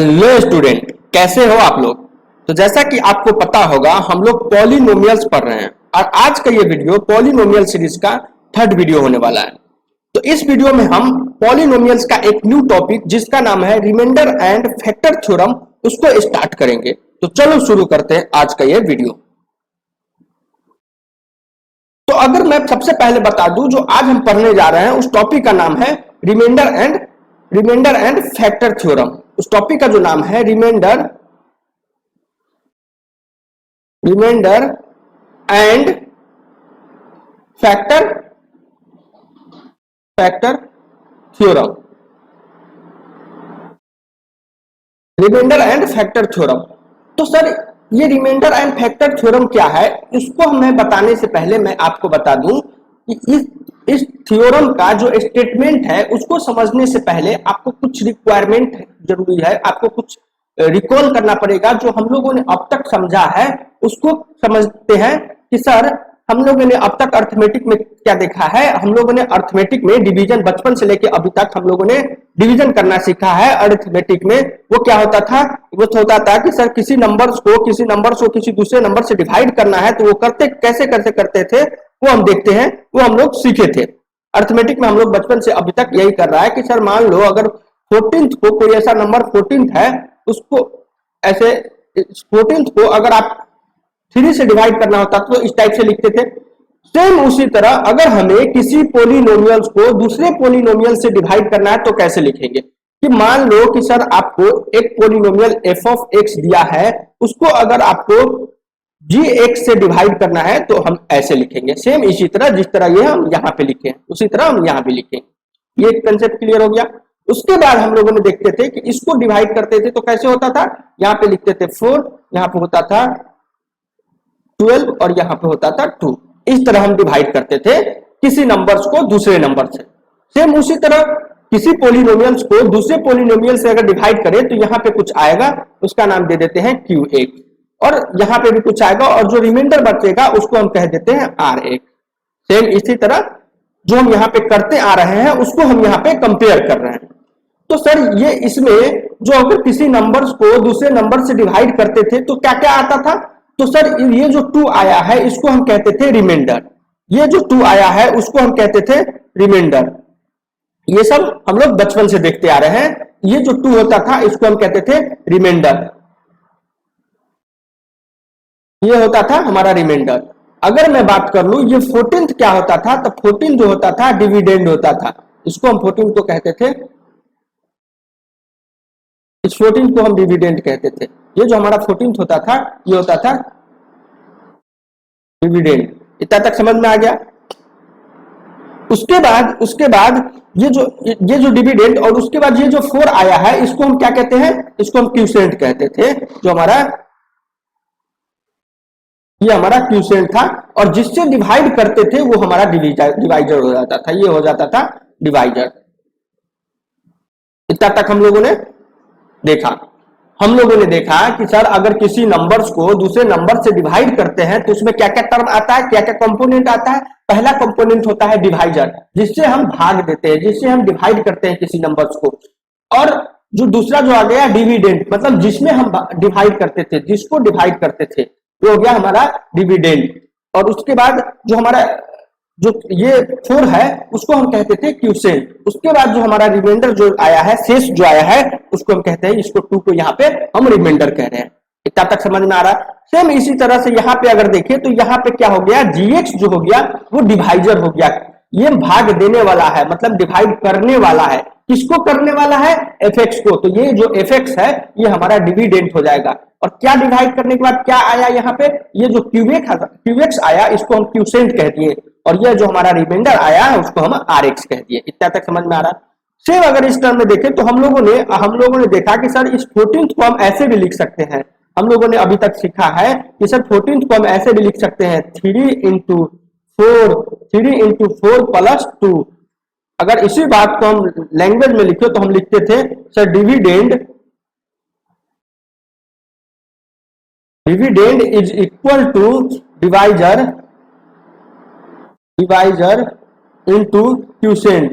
Hello student, कैसे हो आप लोग। तो जैसा कि आपको पता होगा हम लोग पॉलिनोमियल्स पढ़ रहे हैं और आज का ये वीडियो पॉलिनोमियल सीरीज का थर्ड वीडियो होने वाला है। तो इस वीडियो में हम पॉलिनोमियल्स का एक न्यू टॉपिक जिसका नाम है रिमाइंडर एंड फैक्टर थ्योरम उसको स्टार्ट करेंगे। तो चलो शुरू करते हैं आज का ये वीडियो। तो अगर मैं सबसे पहले बता दूं जो आज हम पढ़ने जा रहे हैं उस टॉपिक का नाम है रिमाइंडर एंड फैक्टर थ्योरम। उस टॉपिक का जो नाम है remainder and factor theorem. Remainder and factor theorem. तो सर ये रिमाइंडर एंड फैक्टर थ्योरम क्या है, इसको मैं बताने से पहले मैं आपको बता दूं कि इस थ्योरम का जो स्टेटमेंट है उसको समझने से पहले आपको कुछ रिक्वायरमेंट जरूरी है, आपको कुछ रिकॉल करना पड़ेगा जो हम लोगों ने अब तक समझा है उसको समझते हैं कि सर हम लोगों ने अब तक अर्थमेटिक में क्या देखा है। हम लोगों ने अर्थमेटिक में डिवीजन बचपन से लेके अभी तक हम लोगों ने डिवीजन करना सीखा है। अर्थमेटिक में वो क्या होता था, वो होता था कि सर किसी नंबर्स को किसी दूसरे नंबर से डिवाइड करना है तो वो कैसे करते थे वो हम देखते हैं, वो हम लोग सीखे थे। अर्थमेटिक में हम लोग बचपन से अभी तक यही कर रहा है कि सर मान लो अगर 14th को कोई ऐसा नंबर 14th है उसको ऐसे 14th को अगर आप 3 से डिवाइड करना होता तो इस टाइप से लिखते थे। सेम उसी तरह अगर हमें किसी पोलिनोमियल्स को दूसरे पोलिनोमियल से डिवाइड करना है तो कैसे लिखेंगे कि मान लो कि सर आपको एक पोलिनोमियल f ऑफ x दिया है, उसको अगर आपको gx से डिवाइड करना है तो हम ऐसे लिखेंगे। सेम इसी तरह जिस तरह ये हम यहाँ पे लिखे उसी तरह हम यहाँ भी लिखेंगे। ये कंसेप्ट क्लियर हो गया। उसके बाद हम लोगों ने देखते थे कि इसको डिवाइड करते थे तो कैसे होता था, यहाँ पे लिखते थे 4, यहाँ पे होता था 12 और यहाँ पे होता था 2। इस तरह हम डिवाइड करते थे किसी नंबर्स को दूसरे नंबर से। सेम उसी तरह किसी पोलिनोमियल्स को दूसरे पोलिनोमियल से अगर डिवाइड करें तो यहाँ पे कुछ आएगा, उसका नाम दे देते हैं q1 और यहाँ पे भी कुछ आएगा और जो रिमाइंडर बचेगा उसको हम कह देते हैं r1। सेम इसी तरह जो हम यहाँ पे करते आ रहे हैं उसको हम यहाँ पे कंपेयर कर रहे हैं। तो सर ये इसमें जो अगर किसी नंबर्स को दूसरे नंबर से डिवाइड करते थे तो क्या क्या आता था, तो सर ये जो 2 आया है इसको हम कहते थे रिमाइंडर, ये जो 2 आया है उसको हम कहते थे रिमाइंडर। ये सब हम लोग बचपन से देखते आ रहे हैं। ये जो 2 होता था इसको हम कहते थे रिमाइंडर, ये होता था हमारा रिमाइंडर। अगर मैं बात कर लूं ये 14th क्या होता था, तो 14 जो होता था डिविडेंड होता था, इसको हम 14 को कहते थे, इस 14 को हम डिविडेंड कहते थे। ये जो हमारा 14th होता था ये होता था डिविडेंड। इतना तक समझ में आ गया। उसके बाद ये जो डिविडेंड और उसके बाद ये जो 4 आया है इसको हम क्या कहते हैं, इसको हम क्यूसेंट कहते थे। जो हमारा ये हमारा क्यूसेंट था और जिससे डिवाइड करते थे वो हमारा डिवाइजर हो जाता था, ये हो जाता था डिवाइजर। इतना तक हम लोगों ने देखा। हम लोगों ने देखा कि सर अगर किसी नंबर्स को दूसरे नंबर से डिवाइड करते हैं तो उसमें क्या क्या टर्म आता है, क्या क्या कंपोनेंट आता है। पहला कंपोनेंट होता है डिवाइजर, जिससे हम भाग देते हैं, जिससे हम डिवाइड करते हैं किसी नंबर्स को। और जो दूसरा जो आ गया डिविडेंड, मतलब जिसमें हम डिवाइड करते थे, जिसको डिवाइड करते थे वो हो गया हमारा डिविडेंड। और उसके बाद जो हमारा जो ये 4 है उसको हम कहते थे क्यूसेंट। उसके बाद जो हमारा रिमाइंडर जो आया है, शेष जो आया है उसको हम कहते हैं, इसको 2 को यहाँ पे हम रिमाइंडर कह रहे हैं। इतना तक समझ में आ रहा है। सेम इसी तरह से यहाँ पे अगर देखें तो यहाँ पे क्या हो गया, जीएक्स जो हो गया वो डिवाइजर हो गया। ये भाग देने वाला है, मतलब डिवाइड करने वाला है। किसको करने वाला है, एफएक्स को। तो ये जो एफएक्स है ये हमारा डिविडेंट हो जाएगा। और क्या डिवाइड करने के बाद क्या आया यहाँ पे, ये जो क्यूएक्स आया इसको हम क्यूसेंट कह दिए और ये जो हमारा रिमाइंडर आया है उसको हम आरएक्स कह दिए। इतना तक समझ में आ रहा है। सेम अगर इस टर्म में देखें तो हम लोगों ने देखा कि सर इस 14th को हम ऐसे भी लिख सकते हैं। हम लोगों ने अभी तक सीखा है कि सर 14th को हम ऐसे भी लिख सकते हैं 3 into 4 प्लस 2। अगर इसी बात को हम लैंग्वेज में लिखे तो हम लिखते थे sir dividend is equal to divisor into quotient.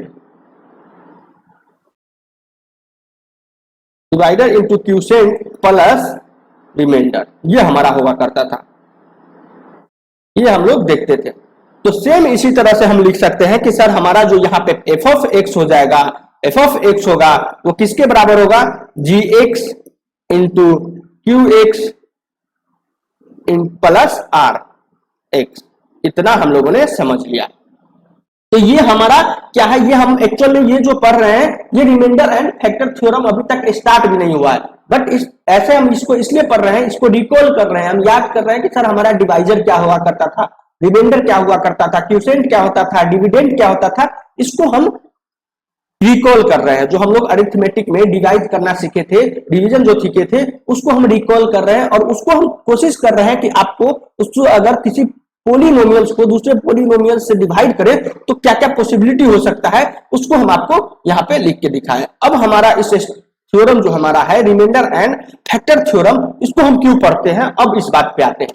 Divider into quotient plus remainder, ये हमारा हुआ करता था, ये हम लोग देखते थे। तो सेम इसी तरह से हम लिख सकते हैं कि सर हमारा जो यहाँ पे एफ ऑफ एक्स हो जाएगा, एफ ऑफ एक्स होगा वो किसके बराबर होगा, G x into Q x in plus R x. इतना हम लोगों ने समझ लिया। तो ये हमारा क्या है, ये हम एक्चुअल में ये जो पढ़ रहे हैं ये रिमाइंडर एंड फैक्टर थ्योरम अभी तक स्टार्ट भी नहीं हुआ है, बट इस ऐसे हम इसको इसलिए पढ़ रहे हैं, इसको रिकॉल कर रहे हैं, हम याद कर रहे हैं कि सर हमारा डिवाइजर क्या हुआ करता था, रिमाइंडर क्या हुआ करता था, क्यूसेंट क्या होता था, डिविडेंड क्या होता था, इसको हम रिकॉल कर रहे हैं। जो हम लोग अरिथमेटिक में डिवाइड करना सीखे थे, डिवीजन जो सीखे थे, उसको हम रिकॉल कर रहे हैं और उसको हम कोशिश कर रहे हैं कि आपको उसको अगर किसी पोलिनोमियल्स को दूसरे पोलिनोमियल्स से डिवाइड करें तो क्या क्या पॉसिबिलिटी हो सकता है, उसको हम आपको यहाँ पे लिख के दिखाएं। अब हमारा इस थ्योरम जो हमारा है रिमाइंडर एंड फैक्टर थ्योरम, इसको हम क्यों पढ़ते हैं, अब इस बात पे आते हैं।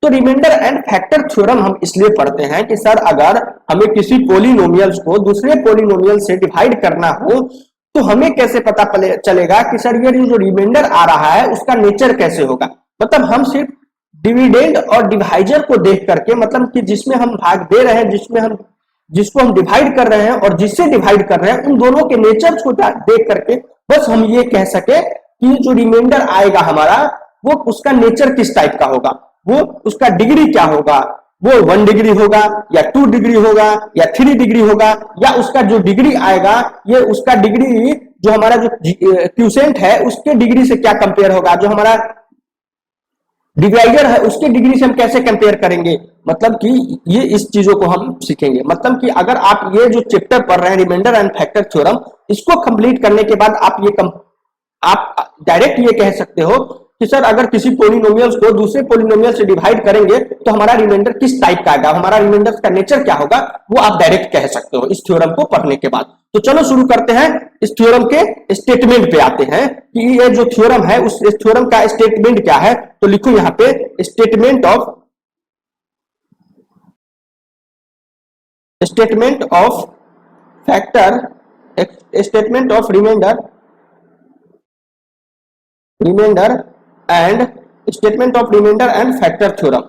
तो रिमाइंडर एंड फैक्टर थ्योरम हम इसलिए पढ़ते हैं कि सर अगर हमें किसी पोलिनोमियल्स को दूसरे पोलिनोमियल से डिवाइड करना हो तो हमें कैसे पता चलेगा कि सर ये जो रिमाइंडर आ रहा है उसका नेचर कैसे होगा। मतलब हम सिर्फ डिविडेंड और डिवाइजर को देख करके, मतलब कि जिसमें हम भाग दे रहे हैं, जिसको हम डिवाइड कर रहे हैं और जिससे डिवाइड कर रहे हैं, उन दोनों के नेचर को देख करके बस हम ये कह सके कि जो रिमाइंडर आएगा हमारा वो उसका नेचर किस टाइप का होगा, वो उसका डिग्री क्या होगा, वो 1 डिग्री होगा या 2 डिग्री होगा या 3 डिग्री होगा, या उसका जो डिग्री आएगा ये उसका डिग्री जो हमारा जो क्यूसेंट है उसके डिग्री से क्या कंपेयर होगा, जो हमारा डिवाइडर है उसके डिग्री से हम कैसे कंपेयर करेंगे। मतलब कि ये इस चीजों को हम सीखेंगे। मतलब कि अगर आप ये जो चैप्टर पढ़ रहे हैं रिमाइंडर एंड फैक्टर थ्योरम, इसको कंप्लीट करने के बाद आप डायरेक्ट ये कह सकते हो कि सर अगर किसी पोलिनोमियल्स को दूसरे पोलिनोमियल से डिवाइड करेंगे तो हमारा रिमाइंडर किस टाइप का आएगा, हमारा रिमाइंडर का नेचर क्या होगा, वो आप डायरेक्ट कह सकते हो इस थ्योरम को पढ़ने के बाद। तो चलो शुरू करते हैं, इस थ्योरम के स्टेटमेंट पे आते हैं कि ये जो थ्योरम है उस थ्योरम का स्टेटमेंट क्या है। तो लिखो यहां पे statement of factor, statement of remainder and statement of remainder and factor theorem.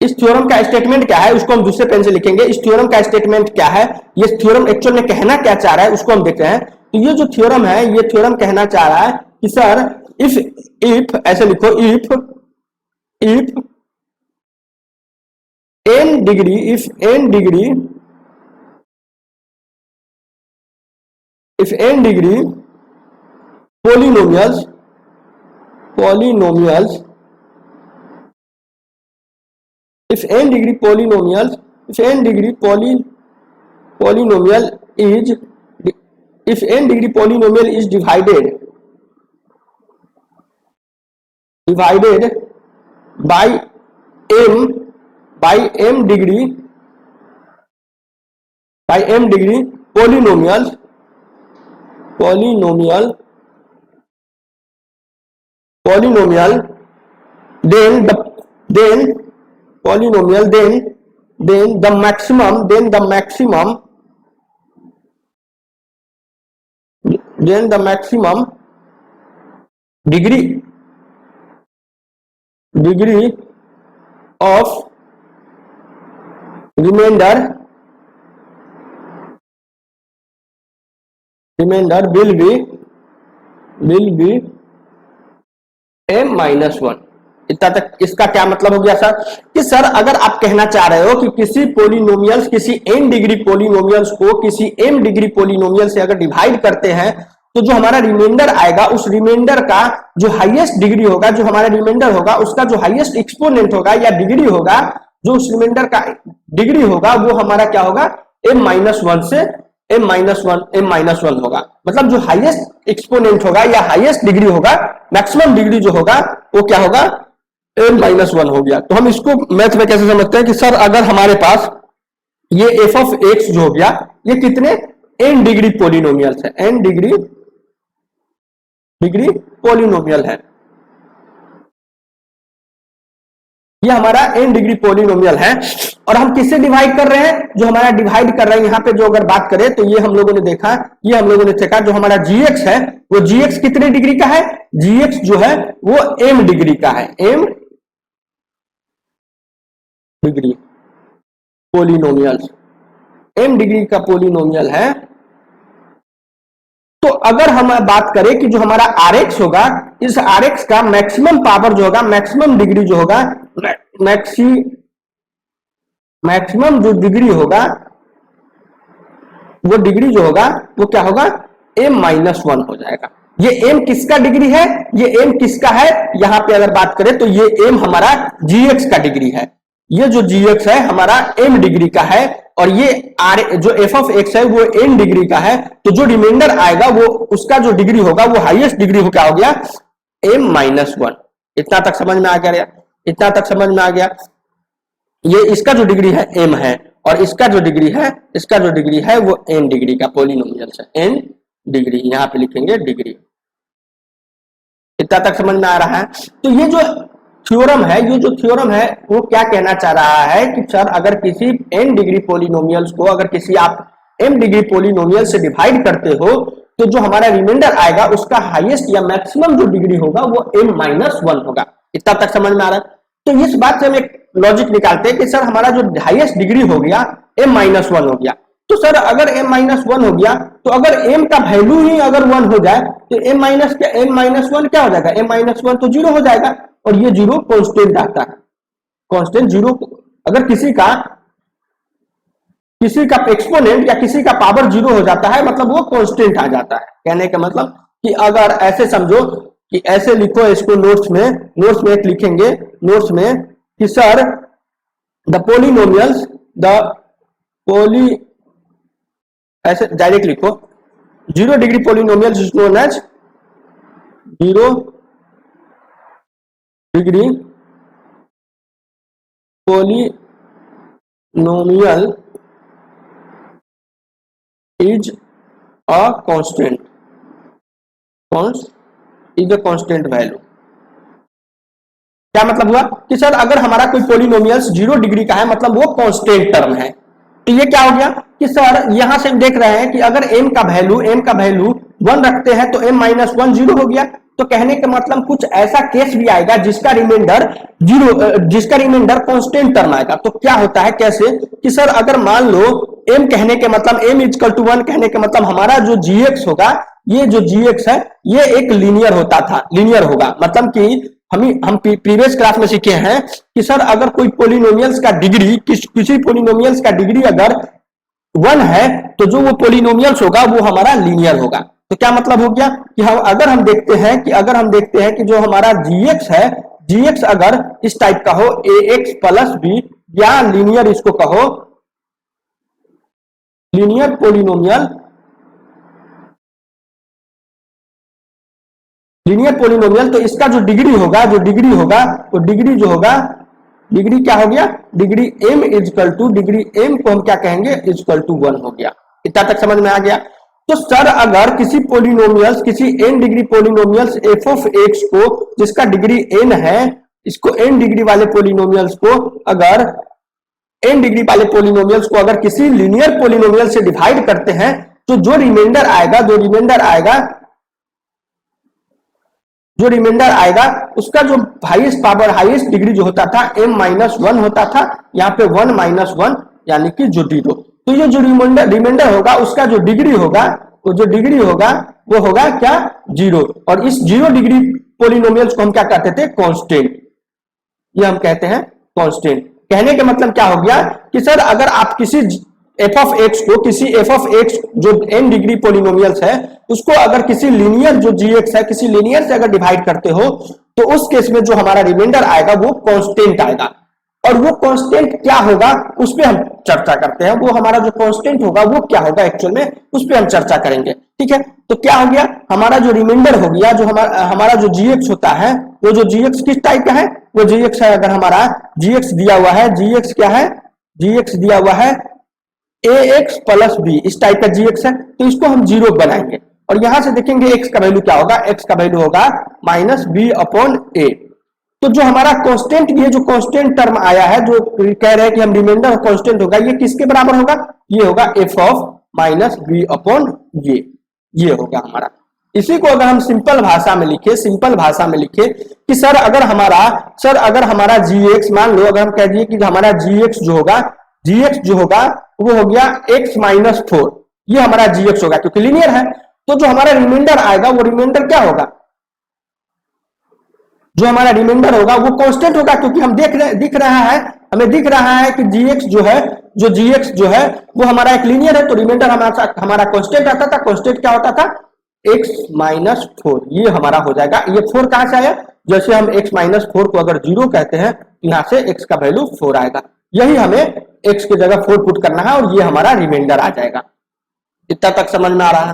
इस थ्योरम का स्टेटमेंट क्या है उसको हम दूसरे पेन से लिखेंगे। इस थ्योरम का स्टेटमेंट क्या है, ये थ्योरम एक्चुअल में कहना क्या चाह रहा है उसको हम देखते हैं। तो ये जो थ्योरम है ये थ्योरम कहना चाह रहा है कि सर इफ ऐसे लिखो, if n degree polynomials if n degree polynomial is if n degree polynomial is divided by m degree polynomial then the maximum degree of remainder will be m-1। इतना तक इसका क्या मतलब हो गया सर, कि सर अगर आप कहना चाह रहे हो कि किसी पोलिनोमियल्स, किसी n डिग्री पोलिनोमियल्स को किसी m डिग्री पोलिनोमियल से अगर डिवाइड करते हैं तो जो हमारा रिमाइंडर आएगा उस रिमाइंडर का जो हाईएस्ट डिग्री होगा, जो हमारा रिमाइंडर होगा उसका जो हाईएस्ट एक्सपोनेंट होगा या डिग्री होगा, जो उस रिमाइंडर का डिग्री होगा वो हमारा क्या होगा, m-1 से m-1 होगा। मतलब जो हाईएस्ट एक्सपोनेंट होगा या हाईएस्ट डिग्री होगा, मैक्सिमम डिग्री जो होगा वो क्या होगा, m-1 हो गया। तो हम इसको मैथ में कैसे समझते हैं कि सर अगर हमारे पास ये f ऑफ x जो हो गया ये कितने n डिग्री पोलिनोमियल्स है, n डिग्री पोलिनोमियल है। ये हमारा n डिग्री पोलिनोमियल है और हम किससे डिवाइड कर रहे हैं, जो हमारा डिवाइड कर रहे हैं यहाँ पे जो अगर बात करें तो ये हम लोगों ने देखा, ये हम लोगों ने देखा जो हमारा gx है वो gx कितने डिग्री का है, gx जो है वो m डिग्री का है, m degree polynomial, m degree का पोलिनोमियल है। तो अगर हम बात करें कि जो हमारा Rx होगा, इस Rx का मैक्सिमम पावर जो होगा, मैक्सिमम डिग्री जो होगा, मैक्सिमम जो डिग्री होगा वो डिग्री जो होगा वो क्या होगा, m-1 हो जाएगा। ये m किसका डिग्री है, ये m किसका है, यहां पे अगर बात करें तो ये m हमारा gx का डिग्री है, ये जो gx है हमारा m डिग्री का है और ये r जो f ऑफ x है वो n डिग्री का है। तो जो रिमाइंडर आएगा वो उसका जो डिग्री होगा वो हाईएस्ट डिग्री हो क्या हो गया, m-1। इतना तक समझ में आ गया, इतना तक समझ में आ गया। ये इसका जो डिग्री है m है और इसका जो डिग्री है, इसका जो डिग्री है वो n डिग्री का पोलिनोमियल है, n डिग्री, यहां पे लिखेंगे डिग्री। इतना तक समझ में आ रहा है। तो ये जो थ्योरम है, ये जो थ्योरम है वो क्या कहना चाह रहा है कि सर अगर किसी n डिग्री पोलिनोमियल्स को अगर किसी आप m डिग्री पोलिनोमियल से डिवाइड करते हो तो जो हमारा रिमाइंडर आएगा उसका हाईएस्ट या मैक्सिमम जो डिग्री होगा वो m-1 होगा। इतना तक समझ में आ रहा है। तो इस बात से हम एक लॉजिक निकालते हैं कि सर हमारा जो हाईएस्ट डिग्री हो गया m-1 हो गया। तो सर अगर m-1 हो गया तो अगर m का वैल्यू ही अगर 1 हो जाए तो m-1 क्या हो जाएगा, m-1 तो 0 हो जाएगा और ये 0 कांस्टेंट आता है, कांस्टेंट 0। अगर किसी का एक्सपोनेंट या किसी का पावर 0 हो जाता है मतलब वो कांस्टेंट आ जाता है। कहने का मतलब कि अगर ऐसे समझो कि ऐसे लिखो इसको, नोट्स में एक लिखेंगे, नोट्स में कि सर द पोलिनोमियल्स, ऐसे डायरेक्ट लिखो, 0 degree polynomials is known as 0 degree polynomial is a constant, is a constant value. क्या मतलब हुआ कि सर अगर हमारा कोई पोलिनोमियल्स 0 डिग्री का है मतलब वो कांस्टेंट टर्म है। तो ये क्या हो गया कि सर यहां से हम देख रहे हैं कि अगर m का वैल्यू 1 रखते हैं तो m-1 0 हो गया। तो कहने का मतलब कुछ ऐसा केस भी आएगा जिसका रिमाइंडर कांस्टेंट टर्म आएगा। तो क्या होता है, कैसे कि सर अगर मान लो m कहने के मतलब m=1 कहने के मतलब हमारा जो gx होगा, ये जो gx है ये एक लीनियर होगा। मतलब कि हम प्रीवियस क्लास में सीखे हैं कि सर अगर कोई पोलिनोमियल्स का डिग्री किसी पोलिनोमियल्स का डिग्री अगर 1 है तो जो वो पोलिनोमियल्स होगा वो हमारा लीनियर होगा। तो क्या मतलब हो गया कि अगर हम देखते हैं कि जो हमारा gx है, gx अगर इस टाइप का हो ax प्लस b या लीनियर, इसको कहो लीनियर पोलिनोमियल, तो इसका जो डिग्री होगा वो डिग्री क्या हो गया, डिग्री m को हम क्या कहेंगे, =1 हो गया। इतना तक समझ में आ गया। तो सर अगर किसी n degree polynomials f of x को जिसका डिग्री n है, इसको n डिग्री वाले पोलिनोमियल्स को अगर किसी लीनियर पोलिनोमियल से डिवाइड करते हैं तो जो रिमाइंडर आएगा उसका जो हाईएस्ट डिग्री जो होता था m-1 होता था, यहाँ पे 1-1 यानी कि जो 0। तो ये जो रिमाइंडर होगा उसका जो डिग्री होगा वो होगा क्या, 0। और इस 0 डिग्री पोलिनोमियल्स को हम क्या कहते थे, कांस्टेंट। ये हम कहते हैं कांस्टेंट। कहने का मतलब क्या हो गया कि सर अगर आप किसी f ऑफ x जो n डिग्री पोलिनोमियल्स है उसको अगर किसी लीनियर जो gx है किसी लीनियर से अगर डिवाइड करते हो तो उस केस में जो हमारा रिमाइंडर आएगा वो कांस्टेंट आएगा। और वो कांस्टेंट क्या होगा उस पर हम चर्चा करते हैं। वो हमारा जो कांस्टेंट होगा वो क्या होगा एक्चुअल में, उस पर हम चर्चा करेंगे। ठीक है, तो क्या हो गया, हमारा जो रिमाइंडर हो गया, जो हमारा जो gx होता है, वो जो gx किस टाइप का है, वो gx है, अगर हमारा gx दिया हुआ है, gx क्या है, gx दिया हुआ है ax प्लस b, इस टाइप का gx है, तो इसको हम 0 बनाएंगे और यहां से देखेंगे x का वैल्यू क्या होगा, x का वैल्यू होगा -b/a। तो जो हमारा कांस्टेंट, ये जो कांस्टेंट टर्म आया है, जो कह रहे हैं कि हम रिमाइंडर कांस्टेंट होगा, ये किसके बराबर होगा? ये होगा f of minus b upon ये होगा हमारा। इसी को अगर हम सिंपल भाषा में लिखे, सिंपल भाषा में लिखे कि सर अगर हमारा gx, मान लो अगर हम कह दिए कि हमारा gx जो होगा वो हो गया x माइनस 4, ये हमारा gx होगा क्योंकि लीनियर है। तो जो हमारा रिमाइंडर आएगा वो रिमाइंडर क्या होगा? जो हमारा रिमाइंडर होगा वो कांस्टेंट होगा, क्योंकि हम हमें दिख रहा है कि gx जो है वो हमारा एक लीनियर है, तो रिमाइंडर हमारा कांस्टेंट आता था। कांस्टेंट क्या होता था? x माइनस 4, ये हमारा हो जाएगा। ये 4 कहां से आया? जैसे हम x माइनस 4 को अगर 0 कहते हैं तो यहां से x का वैल्यू 4 आएगा, यही हमें x की जगह 4 पुट करना है और ये हमारा रिमाइंडर आ जाएगा। इतना तक समझ में आ रहा है?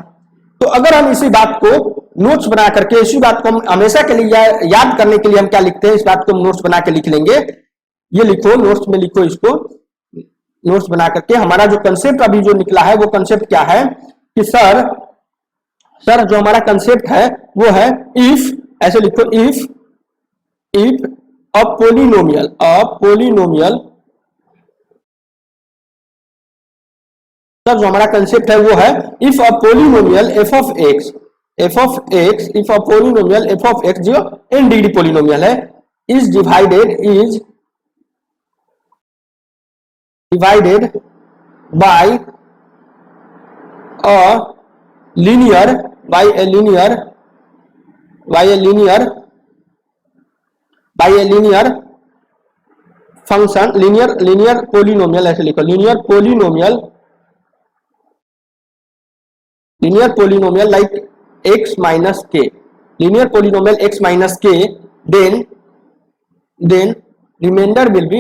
तो अगर हम इसी बात को नोट्स बना करके, इसी बात को हम हमेशा के लिए याद करने के लिए हम क्या लिखते हैं, इस बात को हम नोट्स बना के लिख लेंगे। ये लिखो, नोट्स में लिखो, इसको नोट्स बना करके। हमारा जो कंसेप्ट अभी जो निकला है वो कंसेप्ट क्या है कि सर जो हमारा कंसेप्ट है वो है इफ, ऐसे लिखो, इफ अ पोलिनोमियल सर जो हमारा कंसेप्ट है वो है if a polynomial f of x, if a polynomial f of x जो n डिग्री पोलिनोमियल है is divided by a linear function, linear polynomial, ऐसे लिखो, linear polynomial like x minus k, linear polynomial x minus k, then remainder will be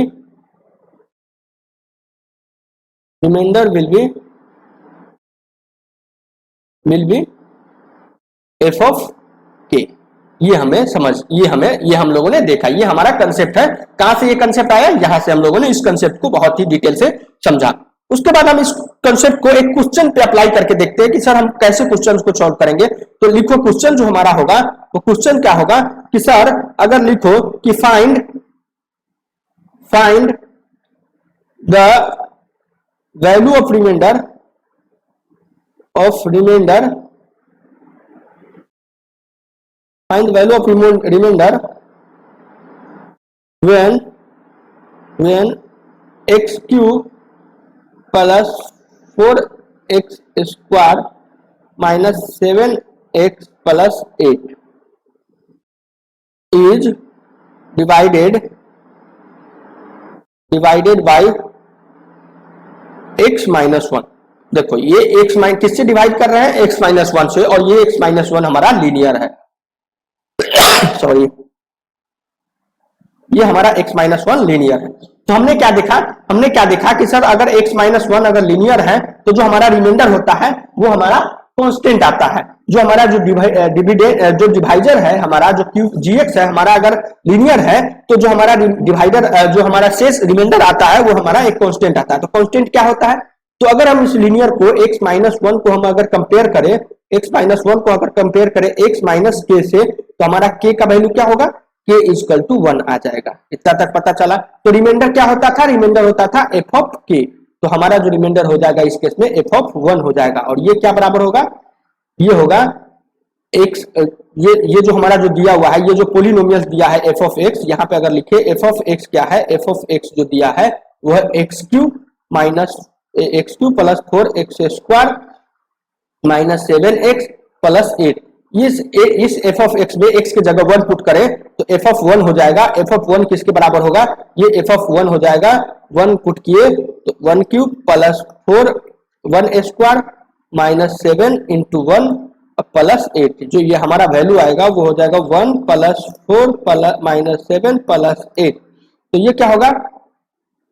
f of k। ये हम लोगों ने देखा, ये हमारा कंसेप्ट है। कहां से ये कंसेप्ट आया? यहां से हम लोगों ने इस कंसेप्ट को बहुत ही डिटेल से समझा। उसके बाद हम इस कंसेप्ट को एक क्वेश्चन पे अप्लाई करके देखते हैं कि सर हम कैसे क्वेश्चन को सॉल्व करेंगे। तो लिखो, क्वेश्चन जो हमारा होगा वो क्वेश्चन क्या होगा कि सर अगर लिखो कि find the value of remainder find the value of remainder when x cube plus 4x square minus 7x plus 8 is divided by x minus 1। देखो ये x माइनस किससे डिवाइड कर रहे हैं? x माइनस 1 से, और ये x माइनस 1 हमारा लीनियर है। सॉरी, ये हमारा x माइनस 1 लीनियर है। तो हमने क्या देखा कि सर अगर x माइनस 1 अगर लीनियर है तो जो हमारा रिमाइंडर होता है वो हमारा कांस्टेंट आता है। जो हमारा जो डिवाइजर है, हमारा जो gx है हमारा अगर लीनियर है तो जो हमारा डिवाइडर जो हमारा शेष रिमाइंडर आता है वो हमारा एक कांस्टेंट आता है। तो कांस्टेंट क्या होता है? तो अगर हम इस लीनियर को x माइनस 1 को हम अगर कंपेयर करें, x माइनस 1 को अगर कंपेयर करें x माइनस k से, तो हमारा k का वैल्यू क्या होगा? k इक्वल टू 1 आ जाएगा। इतना तक पता चला। तो रिमाइंडर क्या होता था? रिमाइंडर होता था f ऑफ k। तो हमारा जो रिमाइंडर हो जाएगा इस केस में f ऑफ 1 हो जाएगा, और ये क्या बराबर होगा? ये होगा x, ये जो हमारा जो दिया हुआ है, ये जो पोलिनोमियल दिया है f ऑफ x, यहाँ पे अगर लिखे f ऑफ x क्या है? f ऑफ x जो दिया है वो है x cube minus x cube plus 4x square minus 7x plus 8। इस f ऑफ x में x की जगह 1 पुट करें तो f ऑफ 1 हो जाएगा। f ऑफ 1 किसके बराबर होगा? ये f ऑफ 1 हो जाएगा, 1 पुट किए तो 1 cube plus 4 1 square minus 7 into 1 plus 8। जो ये हमारा वैल्यू आएगा वो हो जाएगा 1 प्लस 4 प्लस माइनस 7 प्लस 8। तो ये क्या होगा?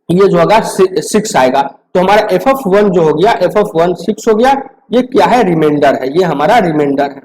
ये जो होगा 6 आएगा। तो हमारा f ऑफ 1 जो हो गया, f ऑफ 1 6 हो गया। ये क्या है? रिमाइंडर है, ये हमारा रिमाइंडर है।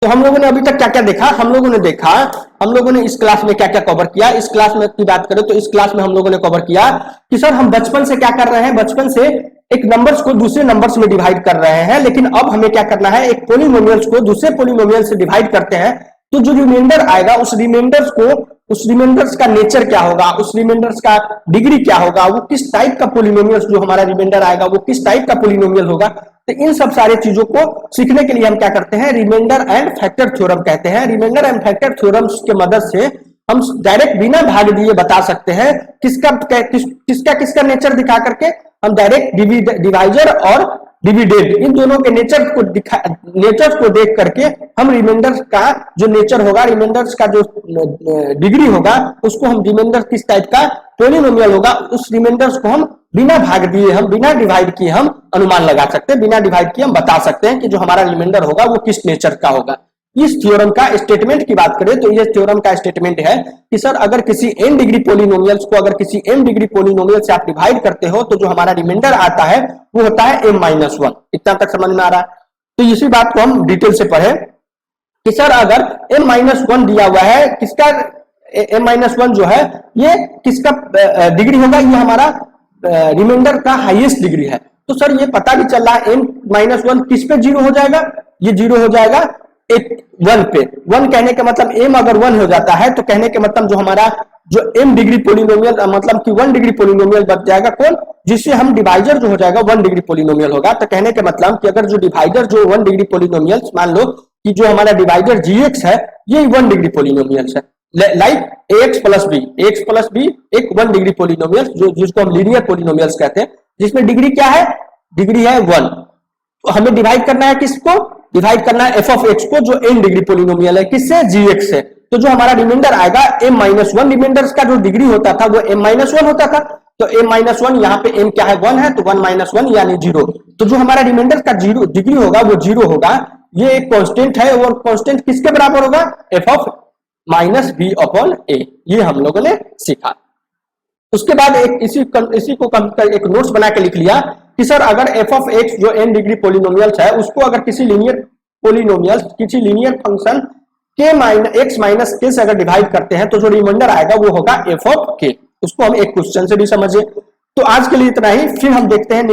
तो हम लोगों ने अभी तक क्या क्या देखा? हम लोगों ने इस क्लास में क्या क्या कवर किया। इस क्लास में की बात करें तो इस क्लास में हम लोगों ने कवर किया कि सर हम बचपन से क्या कर रहे हैं? बचपन से एक नंबर्स को दूसरे नंबर्स में डिवाइड कर रहे हैं, लेकिन अब हमें क्या करना है? एक पोलिनोमियल्स को दूसरे पोलिनोमियल से डिवाइड करते हैं तो जो रिमाइंडर आएगा उस रिमाइंडर्स का नेचर क्या होगा, उस रिमाइंडर्स का डिग्री क्या होगा, वो किस टाइप का पोलिनोमियल जो हमारा रिमाइंडर आएगा वो किस टाइप का पोलिनोमियल होगा। तो इन सब सारी चीजों को सीखने के लिए हम क्या करते हैं, रिमाइंडर एंड फैक्टर थ्योरम कहते हैं। रिमाइंडर एंड फैक्टर थ्योरम्स के मदद से हम डायरेक्ट बिना भाग दिए बता सकते हैं किसका नेचर दिखा करके हम डायरेक्ट डिवाइजर और डिविडेंड इन दोनों के नेचर को देख करके हम रिमाइंडर का जो नेचर होगा, रिमाइंडर्स का जो डिग्री होगा, उसको हम रिमाइंडर किस टाइप का पोलिनोमियल होगा, उस रिमाइंडर्स को हम बिना भाग दिए, हम बिना डिवाइड किए हम अनुमान लगा सकते हैं, बिना डिवाइड किए हम बता सकते हैं कि जो हमारा रिमाइंडर होगा वो किस नेचर का होगा। इस थ्योरम का स्टेटमेंट की बात करें तो ये थ्योरम का स्टेटमेंट है कि सर अगर किसी n डिग्री पोलिनोमियल्स को अगर किसी m डिग्री पोलिनोमियल से आप डिवाइड करते हो तो जो हमारा रिमाइंडर आता है वो होता है m-1। इतना तक समझ में आ रहा है। तो इसी बात को हम डिटेल से पढ़े कि सर अगर m-1 दिया हुआ है, किसका m-1 जो है ये किसका डिग्री होगा, ये हमारा रिमाइंडर का हाईएस्ट डिग्री है। तो सर ये पता भी चल रहा है m-1 किस पे जीरो हो जाएगा, ये जीरो हो जाएगा एक 1 पे। 1 कहने का मतलब m अगर 1 हो जाता है तो कहने के मतलब जो हमारा जो m डिग्री पोलिनोमियल मतलब कि 1 डिग्री पोलिनोमियल बच जाएगा कौन, जिससे हम डिवाइजर जो हो जाएगा 1 डिग्री पोलिनोमियल होगा। तो कहने के मतलब कि अगर जो डिवाइडर जो 1 डिग्री पोलिनोमियल, मान लो कि जो हमारा डिवाइडर gx है ये 1 डिग्री पोलिनोमियल है, लाइक ax प्लस b एक 1 डिग्री पोलिनोमियल जिसको हम लीनियर पोलिनोमियल्स कहते हैं, जिसमें डिग्री क्या है, डिग्री है 1। तो हमें डिवाइड करना है किसको, डिवाइड करना है f ऑफ x को जो n डिग्री पोलिनोमियल है, किससे, gx से। तो जो हमारा रिमाइंडर आएगा m-1, रिमाइंडर्स का जो डिग्री होता था वो m-1 होता था। तो m-1 यहाँ पे m क्या है 1 है, तो 1-1 यानी 0। तो जो हमारा रिमाइंडर का डिग्री होगा वो 0 होगा। ये एक कांस्टेंट है और कांस्टेंट किसके बराबर होगा, f of -b upon a। ये हम लोगों ने सीखा। उसके बाद इसी को एक नोट्स बना के लिख लिया कि सर अगर f ऑफ x जो n डिग्री पोलिनोमियल्स है उसको अगर किसी linear function x minus k से अगर डिवाइड करते हैं तो जो रिमाइंडर आएगा वो होगा f ऑफ k। उसको हम एक क्वेश्चन से भी समझे। तो आज के लिए इतना ही, फिर हम देखते हैं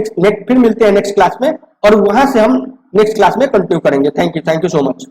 फिर मिलते हैं नेक्स्ट क्लास में और वहां से हम नेक्स्ट क्लास में कंटिन्यू करेंगे। Thank you so much.